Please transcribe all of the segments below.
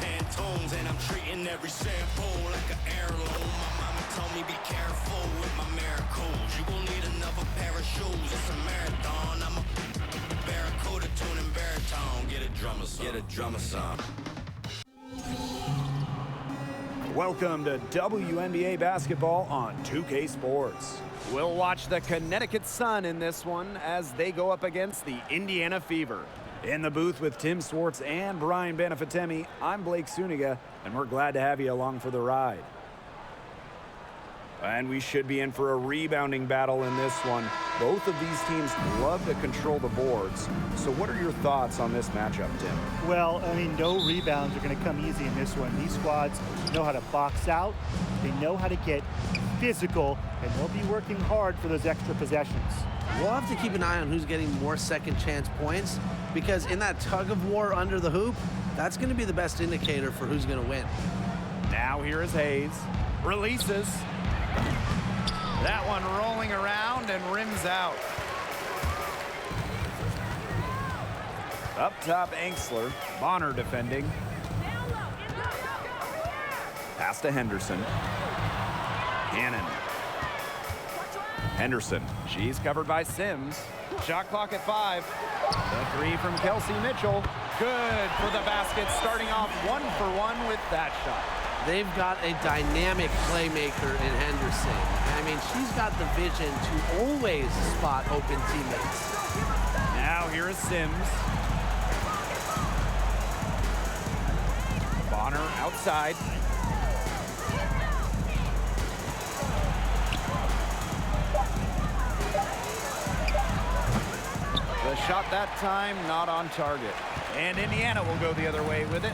Pantones, and I'm treating every shampoo like an heirloom. My mama told me be careful with my miracles. You gon' need another pair of shoes. It's a marathon. I'm a barracuda tuning baritone. Get a drummer song. Get a drummer song. Welcome to WNBA basketball on 2K Sports. We'll watch the Connecticut Sun in this one as they go up against the Indiana Fever. In the booth with Tim Swartz and Brian Benefatemi, I'm Blake Suniga, and we're glad to have you along for the ride. And we should be in for a rebounding battle in this one. Both of these teams love to control the boards. So what are your thoughts on this matchup, Tim? Well, I mean, no rebounds are going to come easy in this one. These squads know how to box out. They know how to get physical, and they'll be working hard for those extra possessions. We'll have to keep an eye on who's getting more second chance points, because in that tug of war under the hoop, that's going to be the best indicator for who's going to win. Now here is Hayes. Releases. That one rolling around and rims out. Up top, Angsler. Bonner defending. Pass to Henderson. Cannon. Henderson. She's covered by Sims. Shot clock at 5. The three from Kelsey Mitchell. Good for the basket, starting off 1 for 1 with that shot. They've got a dynamic playmaker in Henderson. I mean, she's got the vision to always spot open teammates. Now here is Sims. Bonner outside. The shot that time not on target. And Indiana will go the other way with it.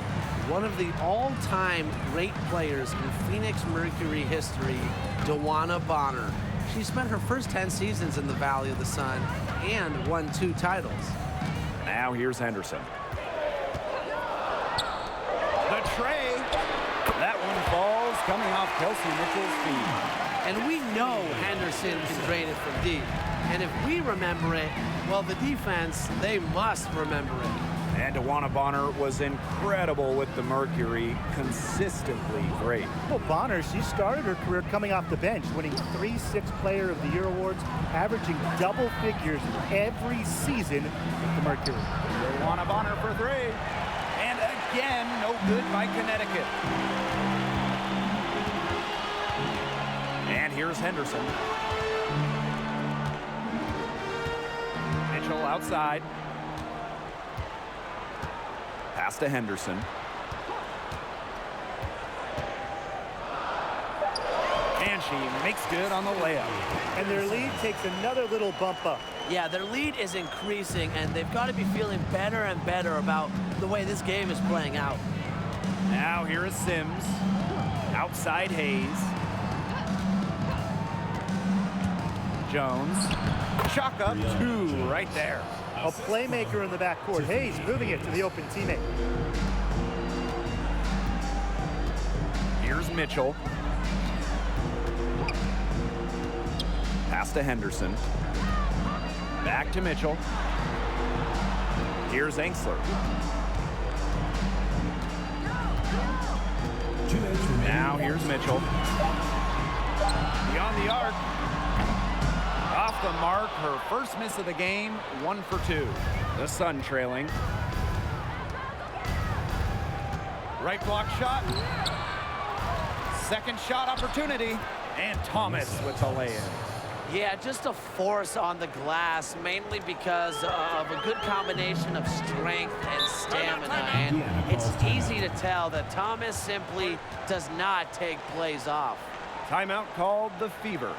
One of the all-time great players in Phoenix Mercury history, DeWanna Bonner. She spent her first 10 seasons in the Valley of the Sun and won 2 titles. Now here's Henderson. The tray. That one falls, coming off Kelsey Mitchell's feet. And we know Henderson can drain it from deep. And if we remember it, well, the defense, they must remember it. And DeWanna Bonner was incredible with the Mercury, consistently great. Well, Bonner, she started her career coming off the bench, winning 3 Sixth Player of the Year awards, averaging double figures every season with the Mercury. DeWanna Bonner for 3. And again, no good by Connecticut. And here's Henderson. Mitchell outside. Pass to Henderson. And she makes good on the layup. And their lead takes another little bump up. Yeah, their lead is increasing, and they've got to be feeling better and better about the way this game is playing out. Now here is Sims. Outside Hayes. Jones. Chalk up 2 right there. A playmaker in the backcourt. Hayes moving it to the open teammate. Here's Mitchell. Pass to Henderson. Back to Mitchell. Here's Angsler. Now here's Mitchell. Beyond the arc. Off the mark, her first miss of the game, 1 for 2. The Sun trailing. Right block shot. Second shot opportunity. And Thomas with the lay-in. Yeah, just a force on the glass, mainly because of a good combination of strength and stamina. And it's easy to tell that Thomas simply does not take plays off. Timeout called the Fever.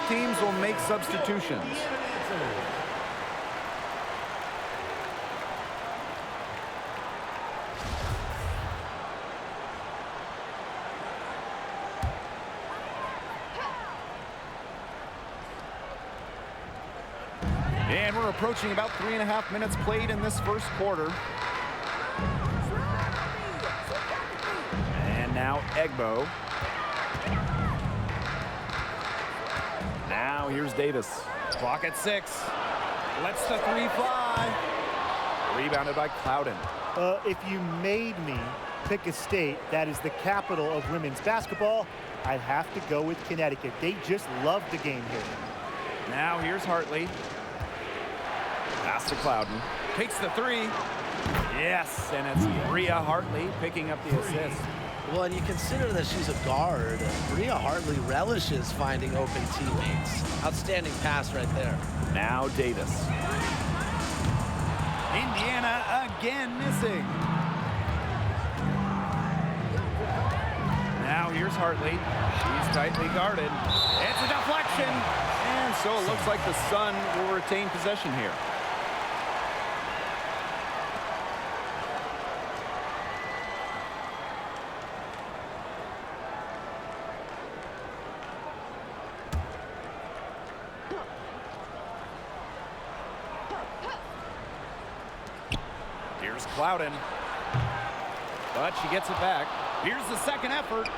Both teams will make substitutions. And we're approaching about 3.5 minutes played in this first quarter. And now Egbo. Now here's Davis. Clock at 6. Lets the 3 fly. Rebounded by Clouden. If you made me pick a state that is the capital of women's basketball, I'd have to go with Connecticut. They just love the game here. Now here's Hartley. Pass to Clouden. Takes the 3. Yes, and it's Bria Hartley picking up the assist. Well, and you consider that she's a guard. Bria Hartley relishes finding open teammates. Outstanding pass right there. Now Davis. Indiana again missing. Now here's Hartley. She's tightly guarded. It's a deflection. And so it looks like the Sun will retain possession here. Here's Clouden. But she gets it back. Here's the second effort.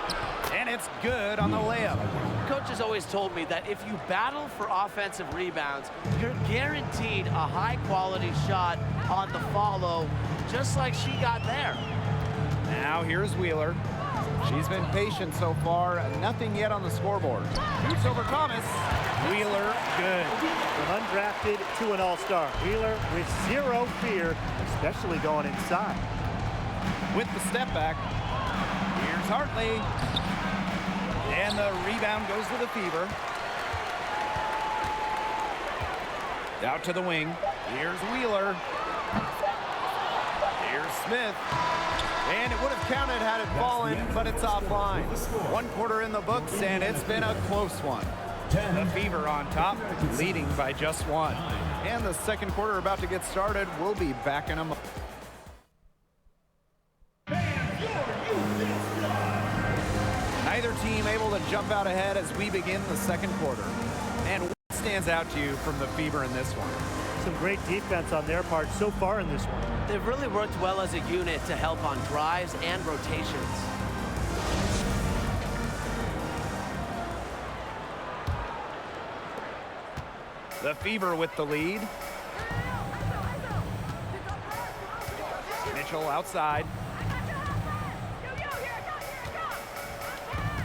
And it's good on the layup. Coach has always told me that if you battle for offensive rebounds, you're guaranteed a high-quality shot on the follow, just like she got there. Now here's Wheeler. She's been patient so far. Nothing yet on the scoreboard. Shoots over Thomas. Wheeler, good. From undrafted to an all-star. Wheeler with zero fear, especially going inside. With the step back. Here's Hartley. And the rebound goes to the Fever. Out to the wing. Here's Wheeler. Here's Smith. And it would have counted had it fallen, but it's offline. 1 quarter in the books, and it's been a close one. The Fever on top, leading by just 1. And the second quarter about to get started. We'll be back in a moment. Neither team able to jump out ahead as we begin the second quarter. And what stands out to you from the Fever in this one? Some great defense on their part so far in this one. They've really worked well as a unit to help on drives and rotations. The Fever with the lead. Mitchell outside.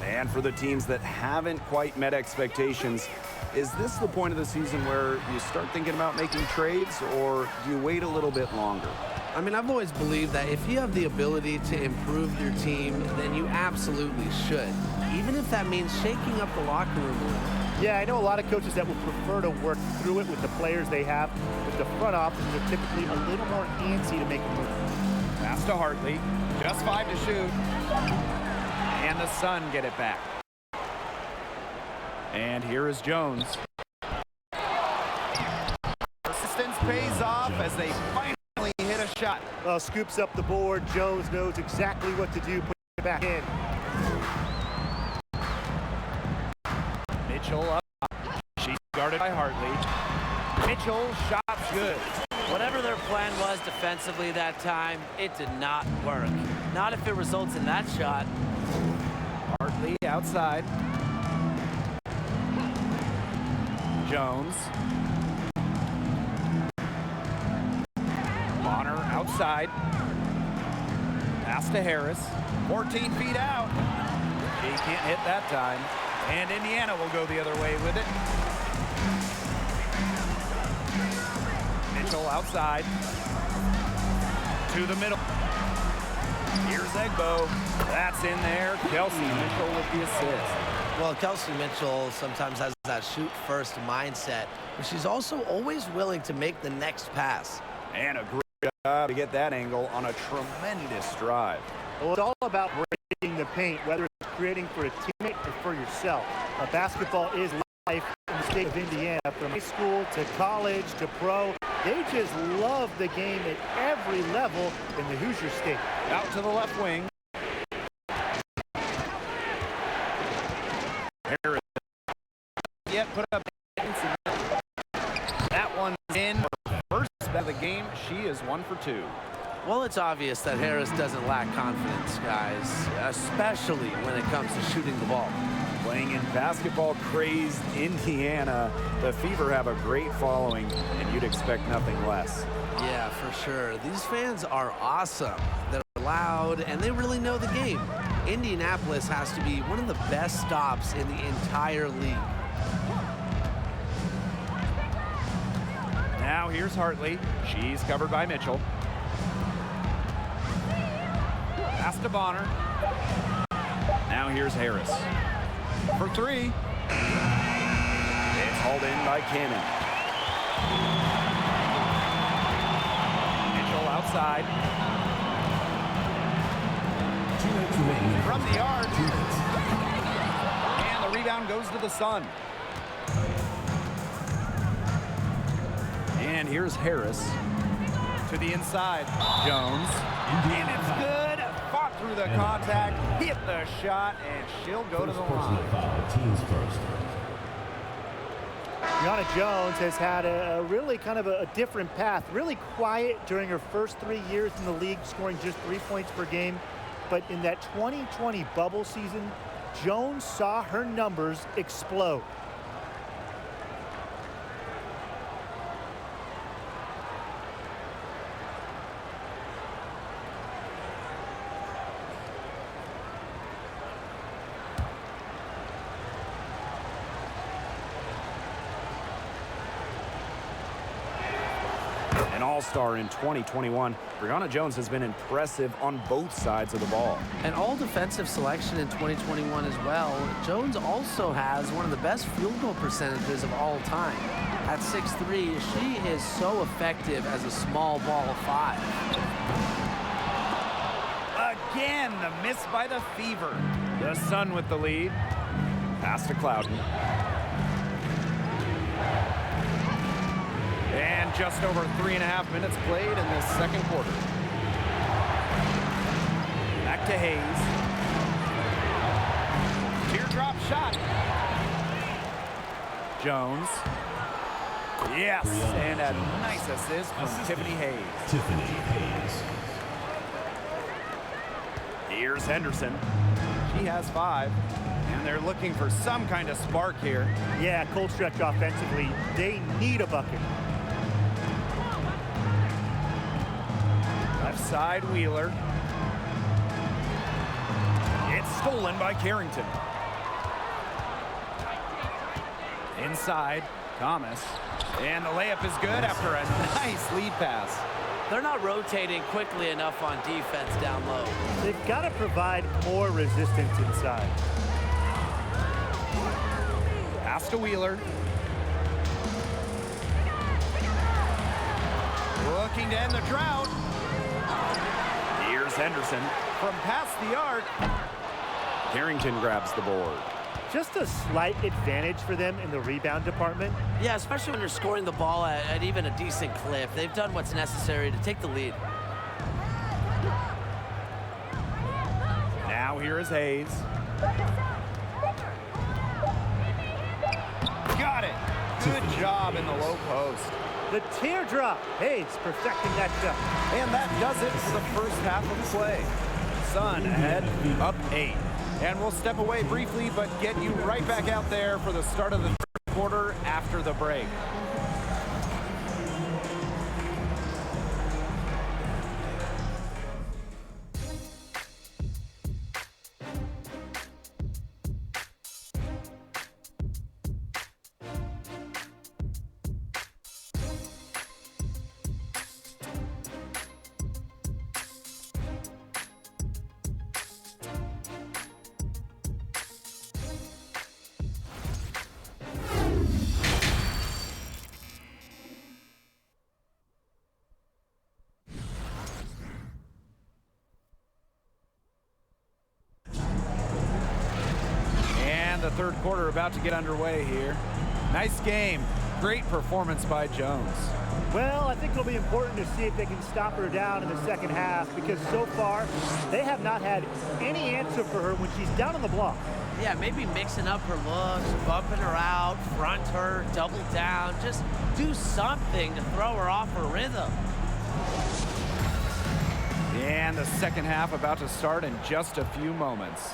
And for the teams that haven't quite met expectations, is this the point of the season where you start thinking about making trades, or do you wait a little bit longer? I mean, I've always believed that if you have the ability to improve your team, then you absolutely should, even if that means shaking up the locker room a little. Yeah, I know a lot of coaches that would prefer to work through it with the players they have, but the front offices are typically a little more antsy to make a move. Pass to Hartley. Just 5 to shoot. And the Sun get it back. And here is Jones. Persistence pays off as they finally hit a shot. Scoops up the board. Jones knows exactly what to do. Put it back in. Mitchell up. She's guarded by Hartley. Mitchell, shot's good. Whatever their plan was defensively that time, it did not work. Not if it results in that shot. Hartley outside. Jones. Bonner outside. Pass to Harris. 14 feet out. He can't hit that time. And Indiana will go the other way with it. Mitchell outside. To the middle. Here's Egbo. That's in there. Kelsey Mitchell with the assist. Well, Kelsey Mitchell sometimes has that shoot-first mindset, but she's also always willing to make the next pass. And a great job to get that angle on a tremendous drive. Well, it's all about breaking the paint, whether it's creating for a teammate or for yourself. Basketball is life in the state of Indiana, from high school to college to pro. They just love the game at every level in the Hoosier State. Out to the left wing. Harris yet put up. That one's in. First bet of the game, she is 1 for 2. Well, it's obvious that Harris doesn't lack confidence, guys, especially when it comes to shooting the ball. Playing in basketball-crazed Indiana, the Fever have a great following, and you'd expect nothing less. Yeah, for sure. These fans are awesome. They're loud, and they really know the game. Indianapolis has to be one of the best stops in the entire league. Now here's Hartley. She's covered by Mitchell. Pass to Bonner. Now here's Harris. For 3. It's hauled in by Cannon. Mitchell outside. From the arc. And the rebound goes to the Sun. And here's Harris to the inside. Jones. And it's good. Fought through the contact, hit the shot, and she'll go to the line. Brianna Jones has had a really kind of a different path. Really quiet during her first 3 years in the league, scoring just 3 points per game. But in that 2020 bubble season, Jones saw her numbers explode. An all-star in 2021, Brianna Jones has been impressive on both sides of the ball. An all-defensive selection in 2021 as well. Jones also has one of the best field goal percentages of all time. At 6'3", she is so effective as a small ball 5. Again, the miss by the Fever. The Sun with the lead. Pass to Clouden. And just over 3.5 minutes played in this second quarter. Back to Hayes. Teardrop shot. Jones. Yes, and a nice assist from Tiffany Hayes. Here's Henderson. She has 5. And they're looking for some kind of spark here. Yeah, cold stretch offensively. They need a bucket. Left side, Wheeler. It's stolen by Carrington. Inside, Thomas. And the layup is good after a nice lead pass. They're not rotating quickly enough on defense down low. They've got to provide more resistance inside. Pass to Wheeler. Looking to end the drought. Here's Henderson from past the arc. Carrington grabs the board. Just a slight advantage for them in the rebound department. Yeah, especially when you're scoring the ball at even a decent clip. They've done what's necessary to take the lead. Now here is Hayes. Got it. Good job in the low post. The teardrop. Hayes perfecting that shot. And that does it for the first half of play. Sun ahead, up 8. And we'll step away briefly, but get you right back out there for the start of the third quarter after the break. third quarter about to get underway here. Nice game. Great performance by Jones. Well, I think it'll be important to see if they can stop her down in the second half, because so far they have not had any answer for her when she's down on the block. Yeah, maybe mixing up her looks, bumping her out, front her, double down. Just do something to throw her off her rhythm. And the second half about to start in just a few moments.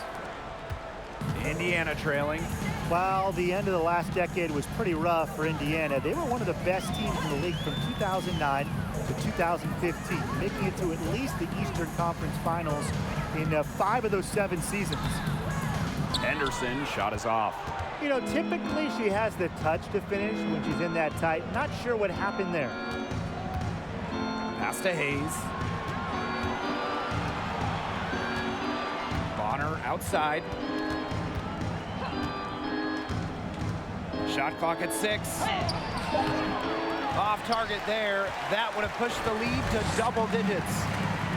Indiana trailing. While the end of the last decade was pretty rough for Indiana, they were one of the best teams in the league from 2009 to 2015, making it to at least the Eastern Conference Finals in 5 of those 7 seasons. Henderson shot is off. You know, typically she has the touch to finish when she's in that tight. Not sure what happened there. Pass to Hayes. Bonner outside. Shot clock at 6. Off target there. That would have pushed the lead to double digits.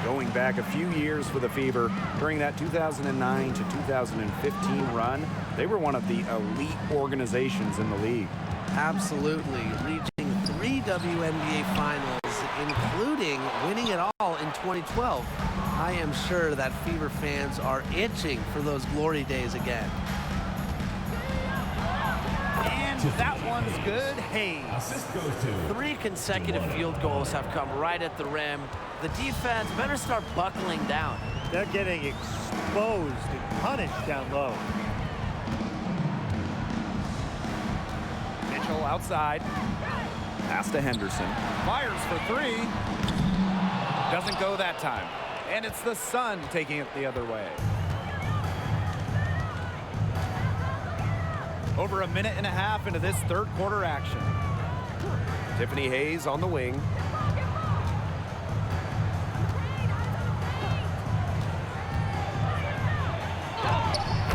Going back a few years for the Fever, during that 2009 to 2015 run, they were one of the elite organizations in the league. Absolutely. Reaching 3 WNBA finals, including winning it all in 2012. I am sure that Fever fans are itching for those glory days again. And that one's good. Hayes. Assist goes to 3 consecutive field goals have come right at the rim. The defense better start buckling down. They're getting exposed and punished down low. Mitchell outside. Pass to Henderson. Fires for 3. Doesn't go that time. And it's the Sun taking it the other way. Over a minute and a half into this third quarter action. Tiffany Hayes on the wing.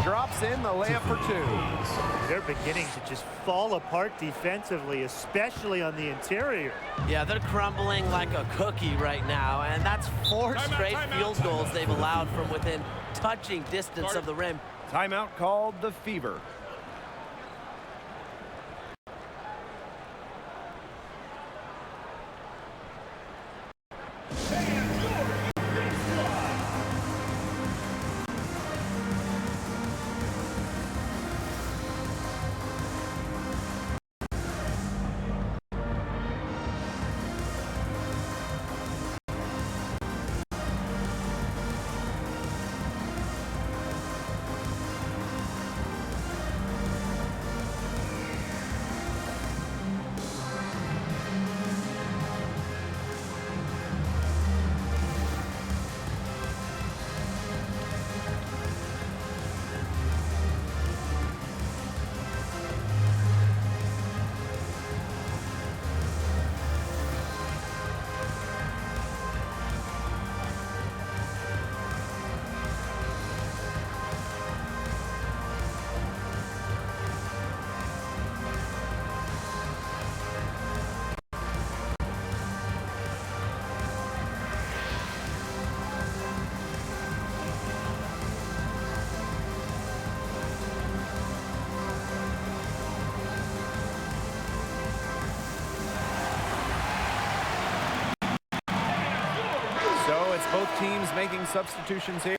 Drops in the layup for 2. They're beginning to just fall apart defensively, especially on the interior. Yeah, they're crumbling like a cookie right now, and that's 4 straight field goals they've allowed from within touching distance of the rim. Timeout called the Fever. Both teams making substitutions here.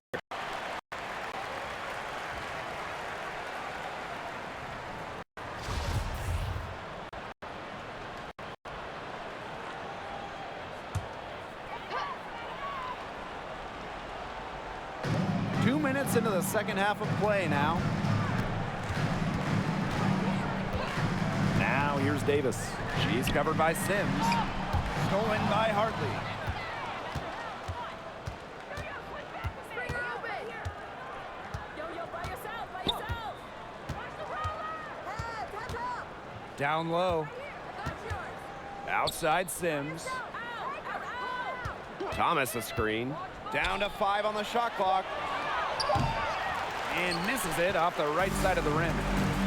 Two minutes into the second half of play now. Now here's Davis. She's covered by Sims. Stolen by Hartley. Down low. Outside Sims. Thomas a screen. Down to 5 on the shot clock. And misses it off the right side of the rim.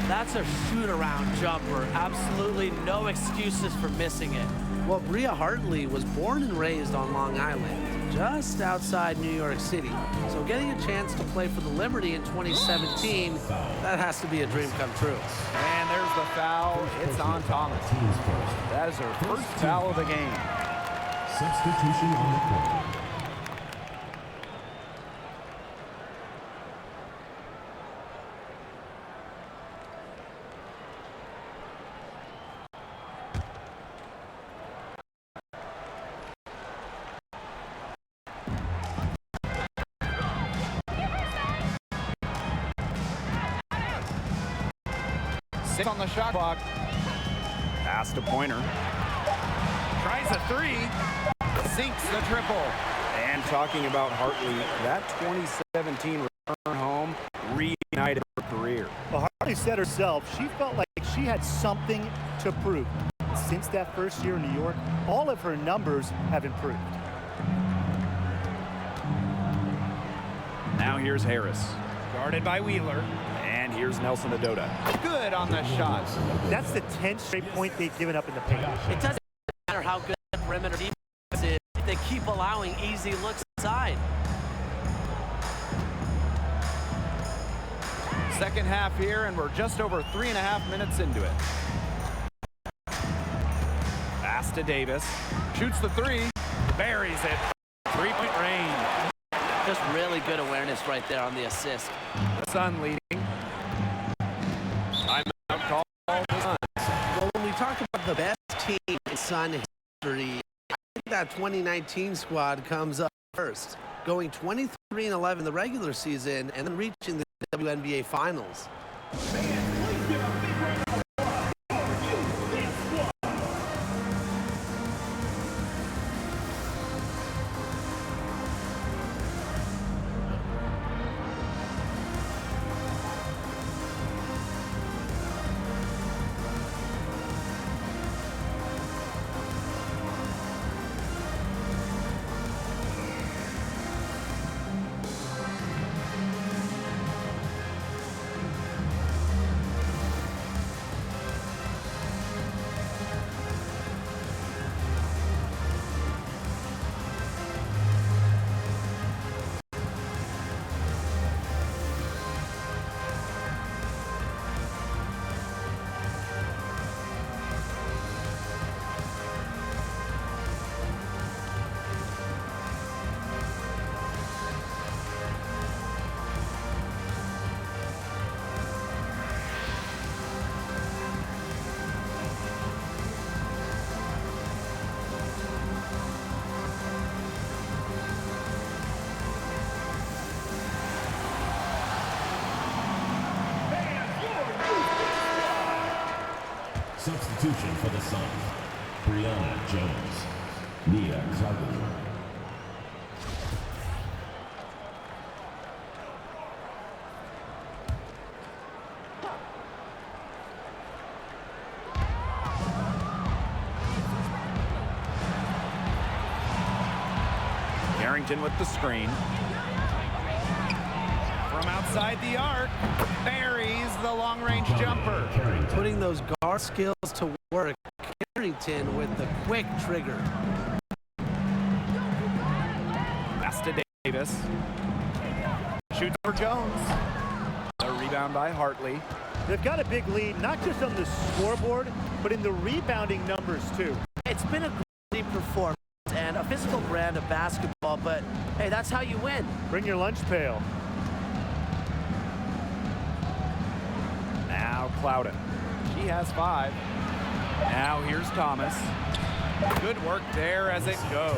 That's a shoot-around jumper. Absolutely no excuses for missing it. Well, Bria Hartley was born and raised on Long Island, just outside New York City. So getting a chance to play for the Liberty in 2017, that has to be a dream come true. And there's the foul. It's on Thomas. That is her first foul of the game. Substitution on the court. Six on the shot clock. Pass to Pointer. Tries a three. Sinks the triple. And talking about Hartley, that 2017 return home reignited her career. Well, Hartley said herself she felt like she had something to prove. Since that first year in New York, all of her numbers have improved. Now here's Harris. Guarded by Wheeler. And here's Nelson Adota. Good on the shot. That's the 10th straight point they've given up in the paint. It doesn't matter how good the perimeter defense is, they keep allowing easy looks inside. Second half here, and we're just over 3.5 minutes into it. Pass to Davis. Shoots the three. Buries it. Three-point range. Just really good awareness right there on the assist. The Sun leading. Timeout call. The Sun. Well, when we talk about the best team in Sun history, I think that 2019 squad comes up first, going 23-11 in the regular season and then reaching the WNBA Finals. Substitution for the Suns. Brianna Jones. Nia Zagu. Harrington with the screen. From outside the arc, buries the long-range jumper. Putting those guard skills to work, Carrington with the quick trigger. Pass to Davis. Shoots for Jones. A rebound by Hartley. They've got a big lead, not just on the scoreboard, but in the rebounding numbers, too. It's been a great performance and a physical brand of basketball, but hey, that's how you win. Bring your lunch pail. Now Clouden. She has 5. Now here's Thomas. Good work there as it goes.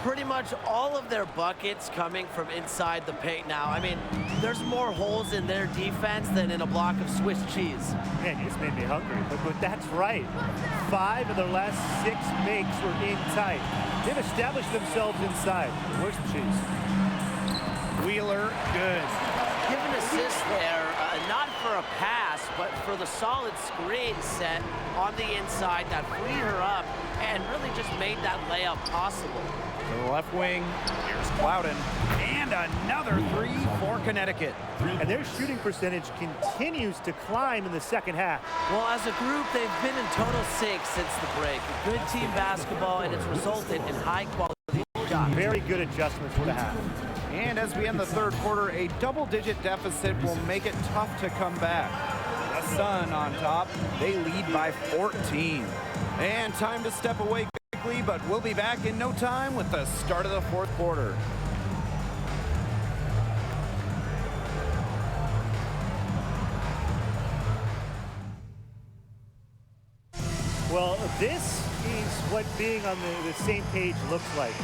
Pretty much all of their buckets coming from inside the paint now. I mean, there's more holes in their defense than in a block of Swiss cheese. Man, you just made me hungry, but that's right. 5 of their last 6 makes were in tight. They've established themselves inside. Where's the cheese? Wheeler, good. Give an assist there, not for a pass, but for the solid screen set on the inside that freed her up and really just made that layup possible. To the left wing. Here's Clouden. And another three for Connecticut. And their shooting percentage continues to climb in the second half. Well, as a group, they've been in total sync since the break. Good team basketball, and it's resulted in high-quality shots. Very good adjustments for the half. And as we end the third quarter, a double-digit deficit will make it tough to come back. The Sun on top. They lead by 14. And time to step away quickly, but we'll be back in no time with the start of the fourth quarter. Well, this is what being on the same page looks like.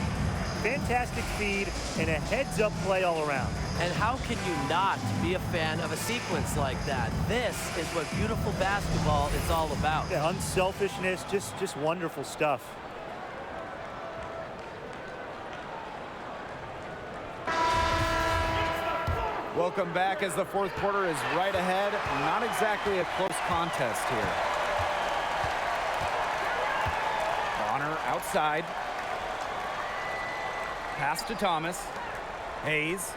Fantastic feed and a heads-up play all around. And how can you not be a fan of a sequence like that? This is what beautiful basketball is all about. Yeah, unselfishness, just wonderful stuff. Welcome back as the fourth quarter is right ahead. Not exactly a close contest here. Bonner outside. Pass to Thomas. Hayes.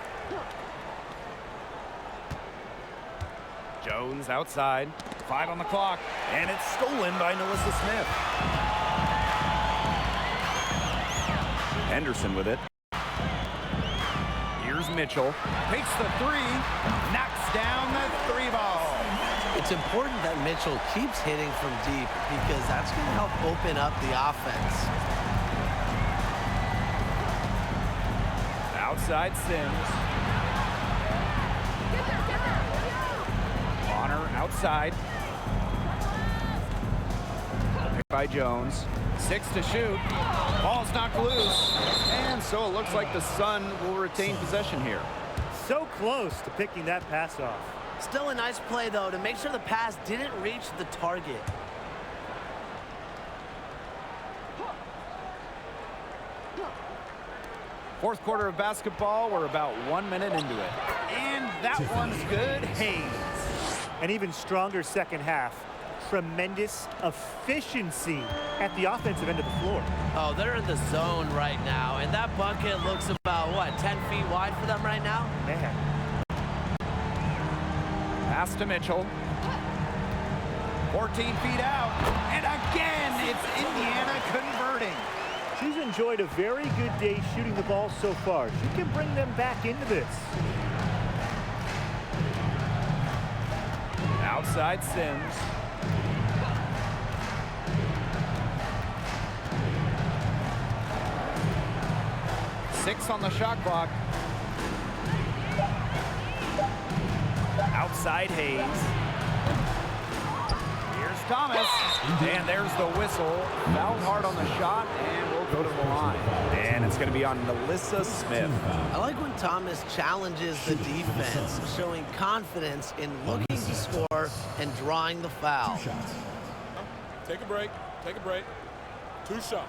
Jones outside. 5 on the clock. And it's stolen by Nalissa Smith. Henderson with it. Here's Mitchell. Takes the three. Knocks down the three ball. It's important that Mitchell keeps hitting from deep because that's going to help open up the offense. Outside Sims. Bonner outside. Picked by Jones. 6 to shoot. Ball's knocked loose. And so it looks like the Sun will retain possession here. So close to picking that pass off. Still a nice play, though, to make sure the pass didn't reach the target. Fourth quarter of basketball. We're about 1 minute into it. And that one's good. Hayes. An even stronger second half. Tremendous efficiency at the offensive end of the floor. Oh, they're in the zone right now, and that bucket looks about, what, 10 feet wide for them right now? Man. Pass to Mitchell. 14 feet out. And again, it's Indiana converting. She's enjoyed a very good day shooting the ball so far. She can bring them back into this. Outside Sims. Six on the shot clock. Outside Hayes. Here's Thomas. And there's the whistle. Fouled hard on the shot, and we'll go to the line. And it's going to be on Nalissa Smith. I like when Thomas challenges the defense, showing confidence in looking to score and drawing the foul. Take a break. Take a break. 2 shots.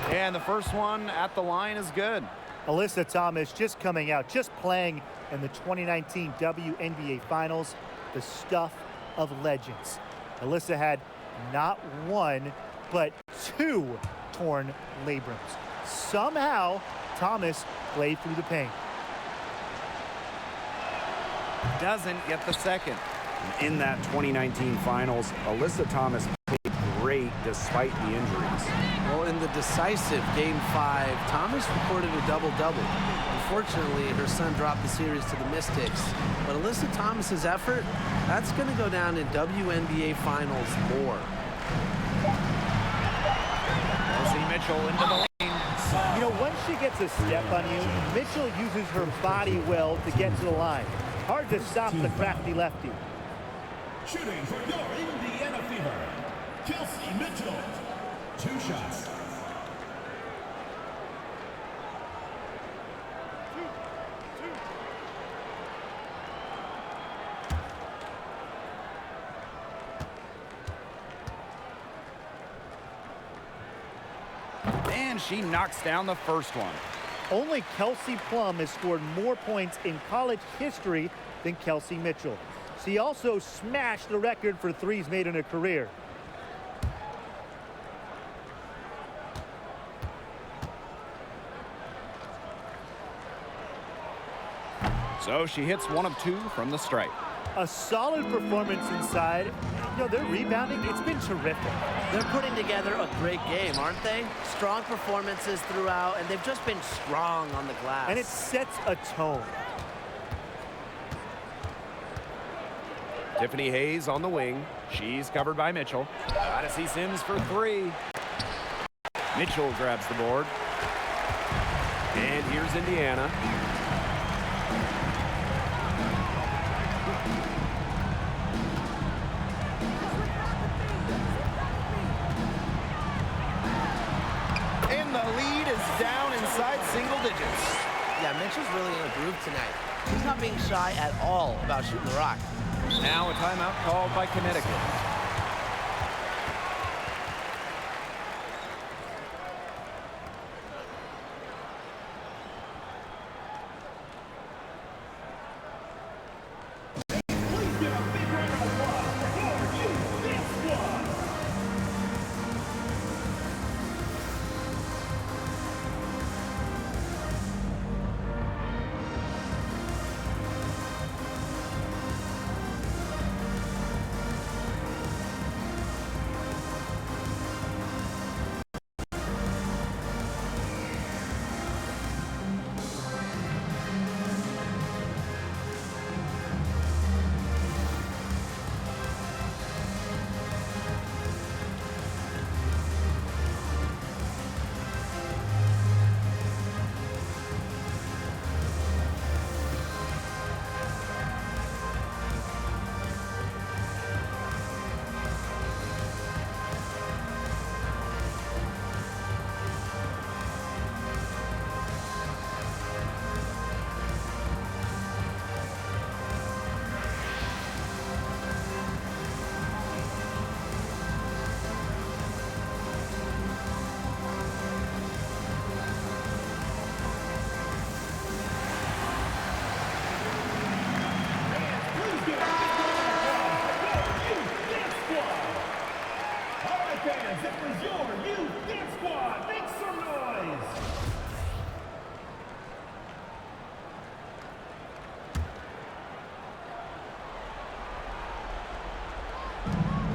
And the first one at the line is good. Alyssa Thomas just coming out, just playing in the 2019 WNBA Finals, the stuff of legends. Alyssa had not 1, but 2 torn labrums. Somehow, Thomas played through the pain. Doesn't get the second. In that 2019 Finals, Alyssa Thomas played great despite the injuries. Well, in the decisive Game 5, Thomas recorded a double-double. Unfortunately, her son dropped the series to the Mystics. But Alyssa Thomas's effort, that's going to go down in WNBA Finals more. Elsie Mitchell into the lane. You know, once she gets a step on you, Mitchell uses her body well to get to the line. Hard to stop the crafty lefty. Shooting for your Indiana Fever, Kelsey Mitchell. 2 shots. And she knocks down the first one. Only Kelsey Plum has scored more points in college history than Kelsey Mitchell. She also smashed the record for threes made in her career. So she hits 1 of 2 from the stripe. A solid performance inside. You know, their rebounding, it's been terrific. They're putting together a great game, aren't they? Strong performances throughout, and they've just been strong on the glass. And it sets a tone. Tiffany Hayes on the wing. She's covered by Mitchell. Odyssey Sims for 3. Mitchell grabs the board. And here's Indiana. And the lead is down inside single digits. Yeah, Mitchell's really in a groove tonight. He's not being shy at all about shooting the rock. Now a timeout called by Connecticut.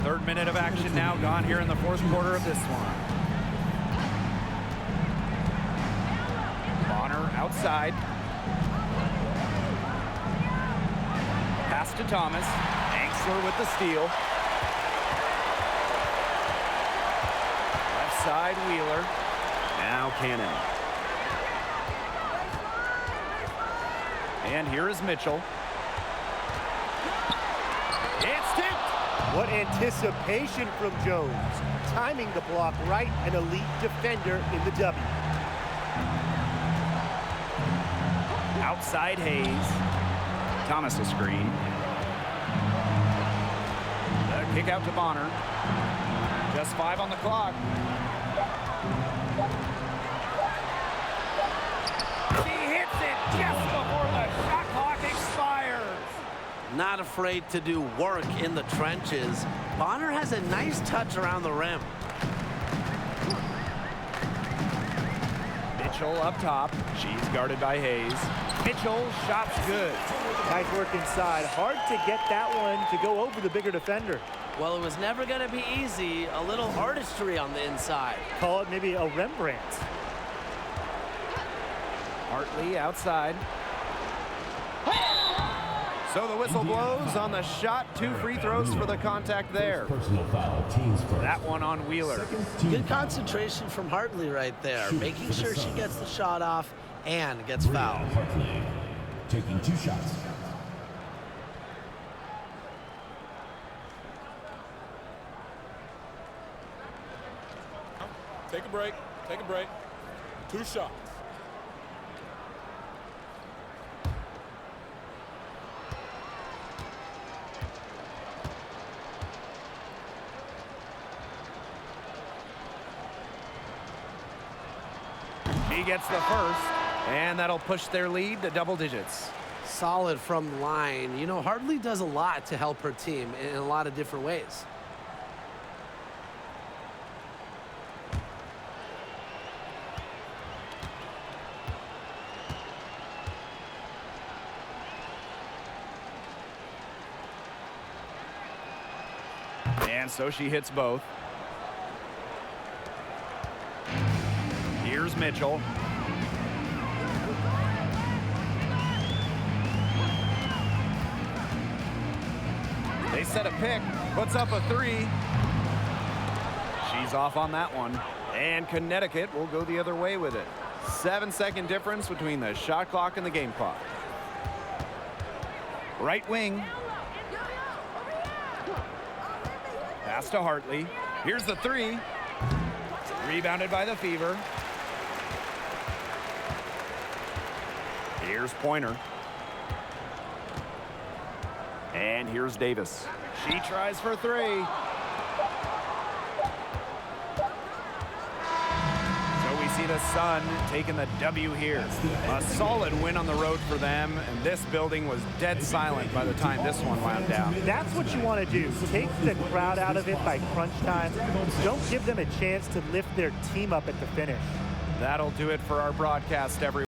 Third minute of action now gone here in the fourth quarter of this one. Bonner outside. Pass to Thomas. Angsler with the steal. Left side, Wheeler. Now Cannon. And here is Mitchell. It's tipped. What anticipation from Jones. Timing the block right, an elite defender in the W. Outside Hayes. Thomas a screen. The kick out to Bonner. Just 5 on the clock. She hits it just before the shot clock expires. Not afraid to do work in the trenches. Bonner has a nice touch around the rim. Mitchell up top. She's guarded by Hayes. Mitchell, shot's good. Nice work inside. Hard to get that one to go over the bigger defender. Well, it was never going to be easy. A little artistry on the inside. Call it maybe a Rembrandt. Hartley outside. So the whistle blows on the shot. 2 free throws for the contact there. Personal foul, teams first. That one on Wheeler. Good concentration from Hartley right there, making sure she gets the shot off and gets fouled. Hartley taking 2 shots. Take a break. Take a break. 2 shots. He gets the first. And that'll push their lead to double digits. Solid from the line. You know, Hartley does a lot to help her team in a lot of different ways. And so she hits both. Here's Mitchell. They set a pick, puts up a three. She's off on that one. And Connecticut will go the other way with it. 7-second difference between the shot clock and the game clock. Right wing. Pass to Hartley. Here's the three. Rebounded by the Fever. Here's Pointer. And here's Davis. She tries for three. So we see the Sun taking the W here. A solid win on the road for them, and this building was dead silent by the time this one wound down. That's what you want to do. Take the crowd out of it by crunch time. Don't give them a chance to lift their team up at the finish. That'll do it for our broadcast, everyone.